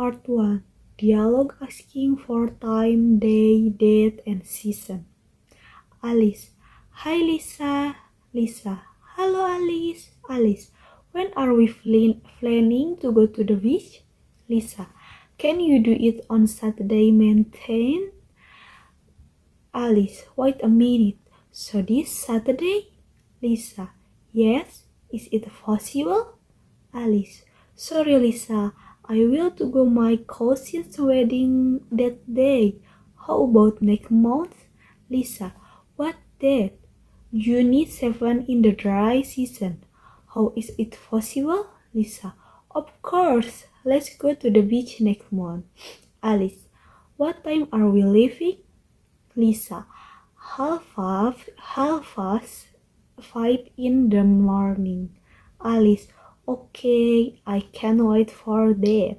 Part 1. Dialogue asking for time, day, date, and season. Alice. Hi Lisa. Lisa. Hello Alice. Alice. When are we planning to go to the beach? Lisa. Can you do it on Saturday, maintain? Alice. Wait a minute. So this Saturday? Lisa. Yes. Is it possible? Alice. Sorry Lisa, I will to go my cousin's wedding that day. How about next month? Lisa. What date? June 7 in the dry season. How is it possible? Lisa. Of course. Let's go to the beach next month. Alice. What time are we leaving? Lisa. Half past 5 in the morning. Alice. Okay, I can't wait for that.